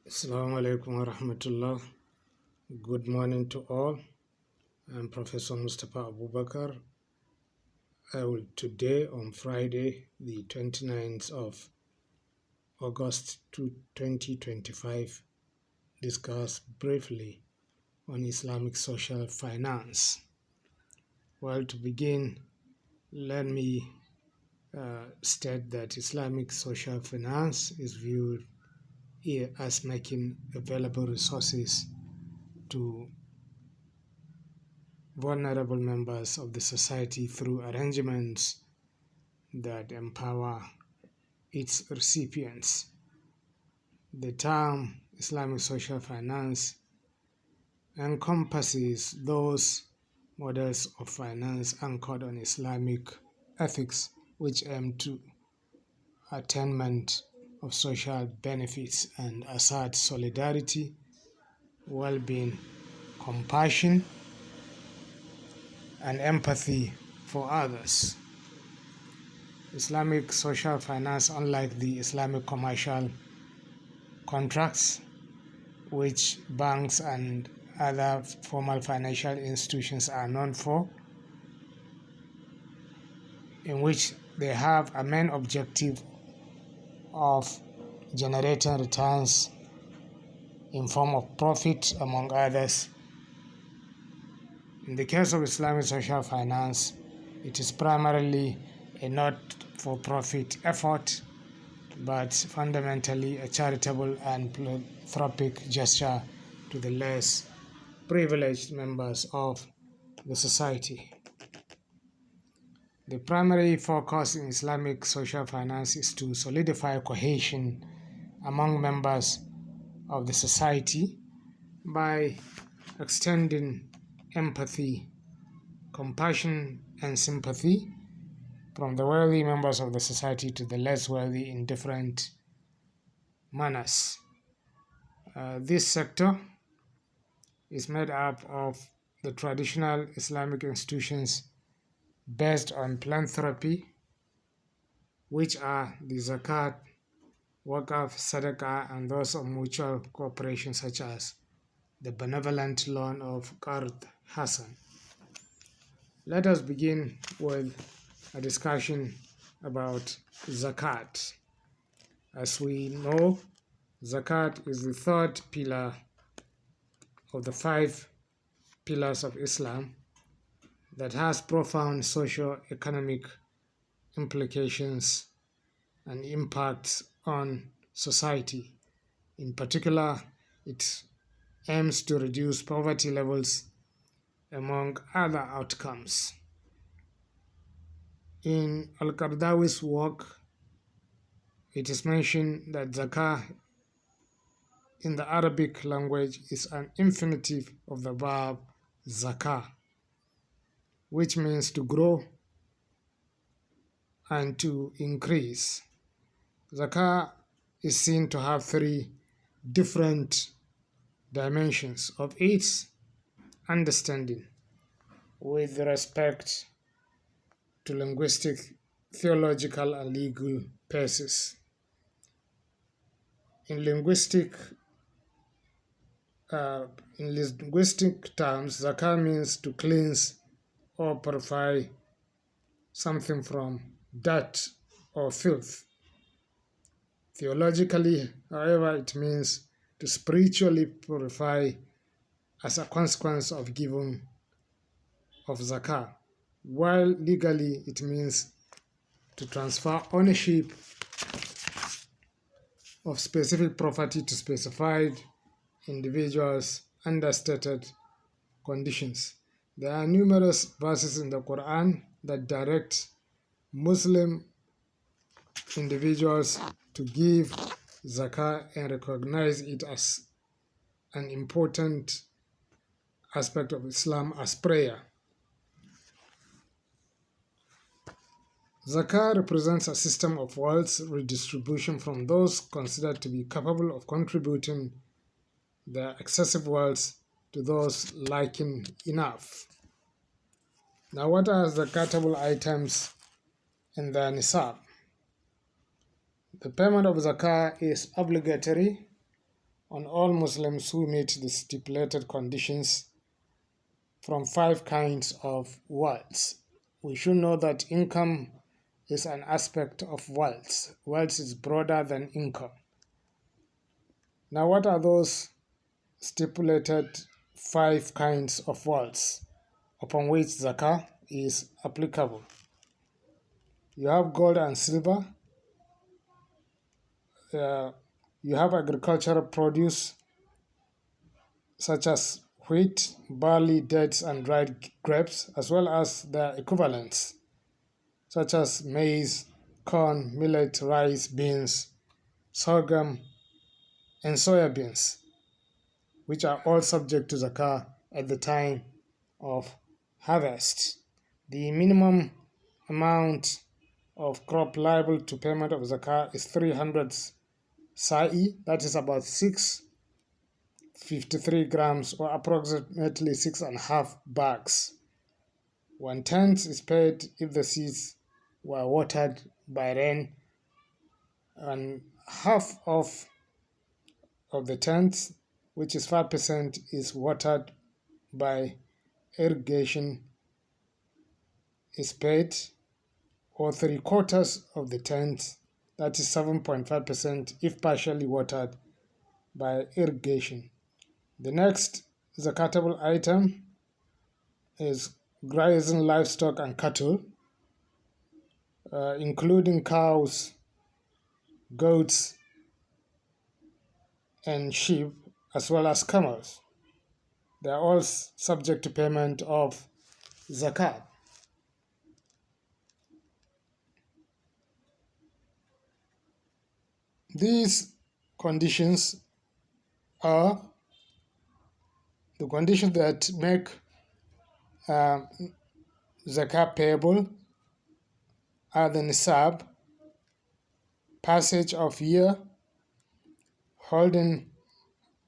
Assalamu alaikum wa rahmatullah. Good morning to all. I'm Professor Mustafa Abubakar. I will today, on Friday, the 29th of August 2025, discuss briefly on Islamic social finance. Well, to begin, let me state that Islamic social finance is viewed here as making available resources to vulnerable members of the society through arrangements that empower its recipients. The term Islamic social finance encompasses those models of finance anchored on Islamic ethics which aim to attainment of social benefits and assert solidarity, well-being, compassion, and empathy for others. Islamic social finance, unlike the Islamic commercial contracts, which banks and other formal financial institutions are known for, in which they have a main objective of generating returns in form of profit, among others. In the case of Islamic social finance, it is primarily a not-for-profit effort, but fundamentally a charitable and philanthropic gesture to the less privileged members of the society. The primary focus in Islamic social finance is to solidify cohesion among members of the society by extending empathy, compassion, and sympathy from the wealthy members of the society to the less wealthy in different manners. This sector is made up of the traditional Islamic institutions based on philanthropy, which are the zakat, waqf, sadaqah, and those of mutual cooperation such as the benevolent loan of Qard Hasan. Let us begin with a discussion about zakat. As we know, zakat is the third pillar of the 5 pillars of Islam that has profound socio-economic implications and impacts on society. In particular, it aims to reduce poverty levels, among other outcomes. In Al-Qardawi's work, it is mentioned that zakah in the Arabic language is an infinitive of the verb zakah, which means to grow and to increase. Zakah is seen to have 3 different dimensions of its understanding with respect to linguistic, theological, and legal basis. In linguistic terms, zakah means to cleanse or purify something from dirt or filth. Theologically, however, it means to spiritually purify as a consequence of giving of zakah, while legally it means to transfer ownership of specific property to specified individuals under stated conditions. There are numerous verses in the Quran that direct Muslim individuals to give zakah and recognize it as an important aspect of Islam as prayer. Zakah represents a system of wealth redistribution from those considered to be capable of contributing their excessive wealth to those lacking enough. Now, what are zakatable items in the nisab? The payment of zakah is obligatory on all Muslims who meet the stipulated conditions from 5 kinds of wealth. We should know that income is an aspect of wealth. Wealth is broader than income. Now, what are those stipulated 5 kinds of wealth upon which zakah is applicable? You have gold and silver, you have agricultural produce such as wheat, barley, dates, and dried grapes, as well as their equivalents such as maize, corn, millet, rice, beans, sorghum, and soya beans, which are all subject to zakah at the time of harvest. The minimum amount of crop liable to payment of zakah is 300 sa'i, that is about 653 grams or approximately 6.5 bags. 1/10 is paid if the seeds were watered by rain, and half of the tenth, which is 5%, is watered by irrigation, is paid, or 3/4 of the tenth, that is 7.5%, if partially watered by irrigation. The next zakatable item is grazing livestock and cattle, including cows, goats, and sheep, as well as camels. They are all subject to payment of zakat. These conditions are the conditions that make zakat payable are the nisab, passage of a year holding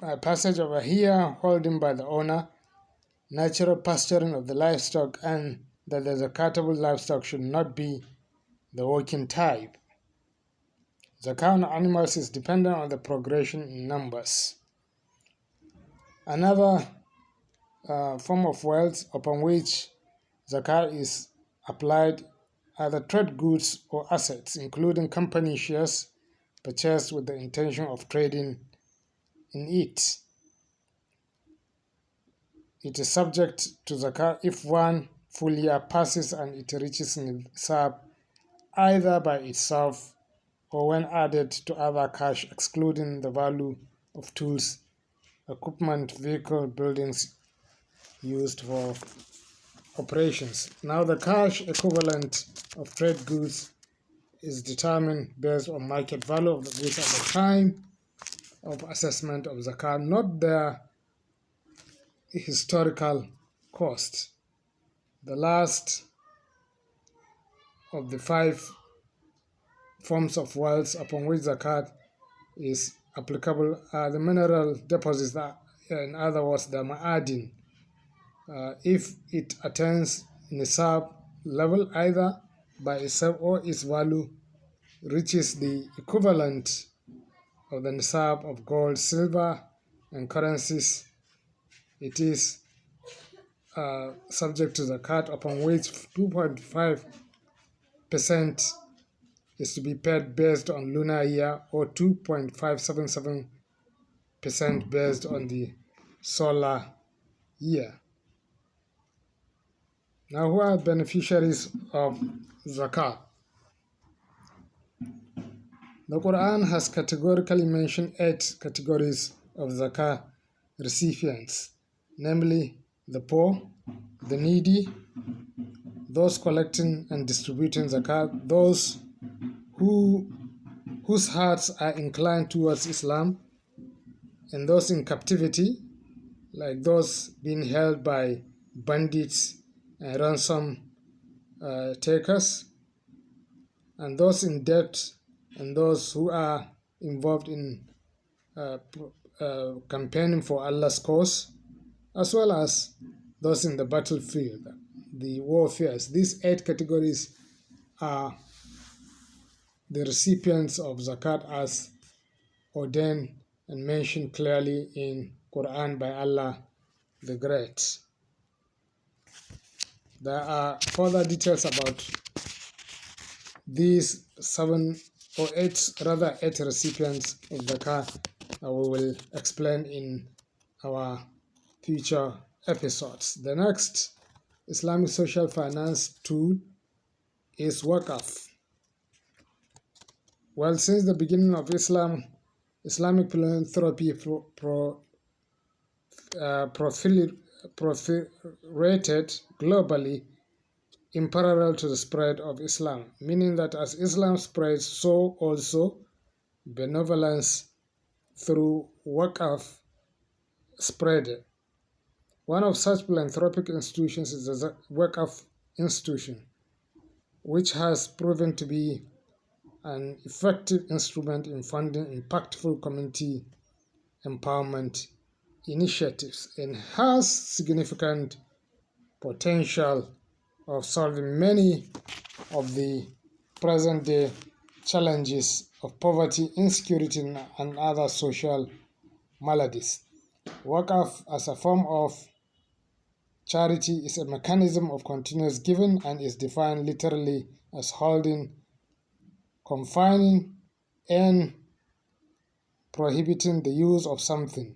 by the owner, natural pasturing of the livestock, and that the zakatable livestock should not be the working type. Zakat on animals is dependent on the progression in numbers. Another form of wealth upon which zakat is applied are the trade goods or assets, including company shares purchased with the intention of trading in it. It is subject to zakat if one full year passes and it reaches nisab, either by itself or when added to other cash, excluding the value of tools, equipment, vehicle, buildings used for operations. Now, the cash equivalent of trade goods is determined based on market value of the goods at the time of assessment of zakat, not their historical cost. The last of the 5 forms of wealth upon which zakat is applicable are the mineral deposits, that, in other words, the ma'adin. If it attains nisab level, either by itself or its value reaches the equivalent of the nisab of gold, silver, and currencies, it is subject to zakat, upon which 2.5% is to be paid based on lunar year, or 2.577% based on the solar year. Now, who are beneficiaries of zakat? The Quran has categorically mentioned 8 categories of zakah recipients, namely the poor, the needy, those collecting and distributing zakat, those whose hearts are inclined towards Islam, and those in captivity, like those being held by bandits and ransom takers, and those in debt, and those who are involved in campaigning for Allah's cause, as well as those in the battlefield, the warfares. These 8 categories are the recipients of zakat as ordained and mentioned clearly in Quran by Allah the Great. There are further details about these eight recipients of zakah that we will explain in our future episodes. The next Islamic social finance tool is Waqf. Well, since the beginning of Islamic philanthropy proliferated globally in parallel to the spread of Islam, meaning that as Islam spreads, so also benevolence through Waqf spread. One of such philanthropic institutions is the Waqf Institution, which has proven to be an effective instrument in funding impactful community empowerment initiatives and has significant potential of solving many of the present-day challenges of poverty, insecurity, and other social maladies. Waqf as a form of charity is a mechanism of continuous giving and is defined literally as holding, confining, and prohibiting the use of something.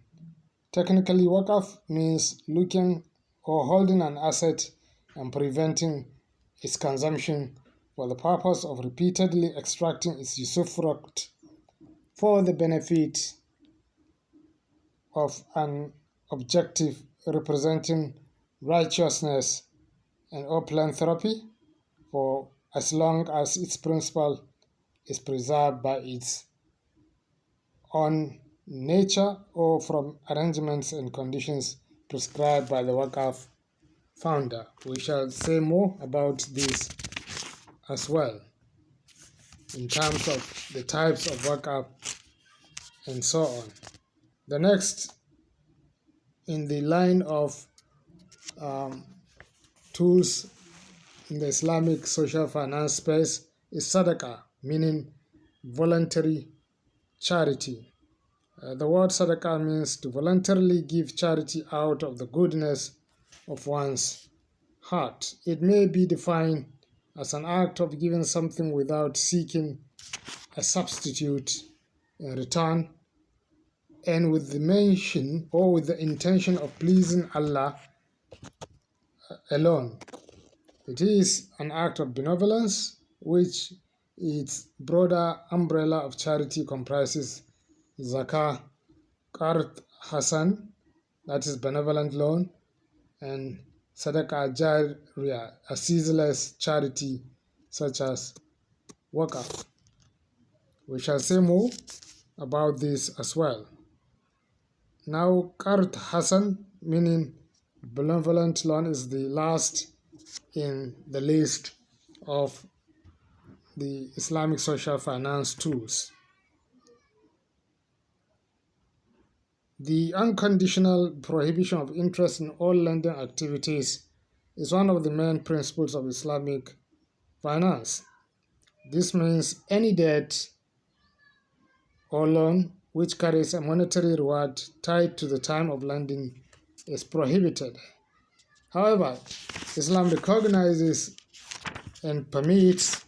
Technically, Waqf means looking or holding an asset and preventing its consumption for the purpose of repeatedly extracting its usufruct for the benefit of an objective representing righteousness and or philanthropy for as long as its principle is preserved by its own nature or from arrangements and conditions prescribed by the Waqf founder. We shall say more about this as well in terms of the types of Waqf and so on. The next in the line of tools in the Islamic social finance space is Sadaqah, meaning voluntary charity. The word Sadaqah means to voluntarily give charity out of the goodness of one's heart. It may be defined as an act of giving something without seeking a substitute in return, and with the mention or with the intention of pleasing Allah alone. It is an act of benevolence, which its broader umbrella of charity comprises zakah, qard hasan, that is benevolent loan, and sadaqah jariyah, a ceaseless charity such as waqf. We shall say more about this as well. Now, qard hasan, meaning benevolent loan, is the last in the list of the Islamic social finance tools. The unconditional prohibition of interest in all lending activities is one of the main principles of Islamic finance. This means any debt or loan which carries a monetary reward tied to the time of lending is prohibited. However, Islam recognizes and permits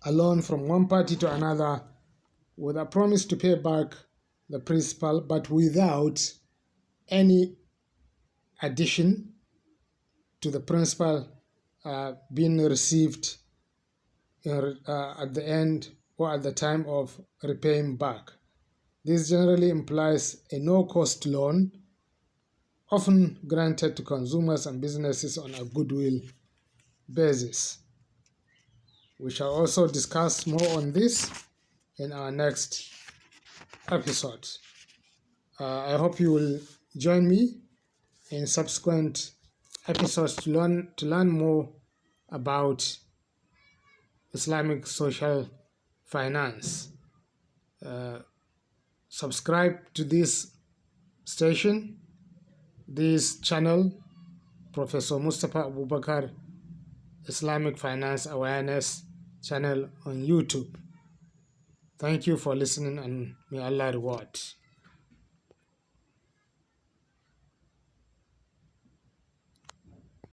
a loan from one party to another with a promise to pay back the principal, but without any addition to the principal being received at the end or at the time of repaying back. This generally implies a no-cost loan, often granted to consumers and businesses on a goodwill basis. We shall also discuss more on this in our next episode. I hope you will join me in subsequent episodes to learn more about Islamic social finance. Subscribe to this station, this channel, Professor Mustapha Abubakar Islamic Finance Awareness channel on YouTube. Thank you for listening and may Allah reward.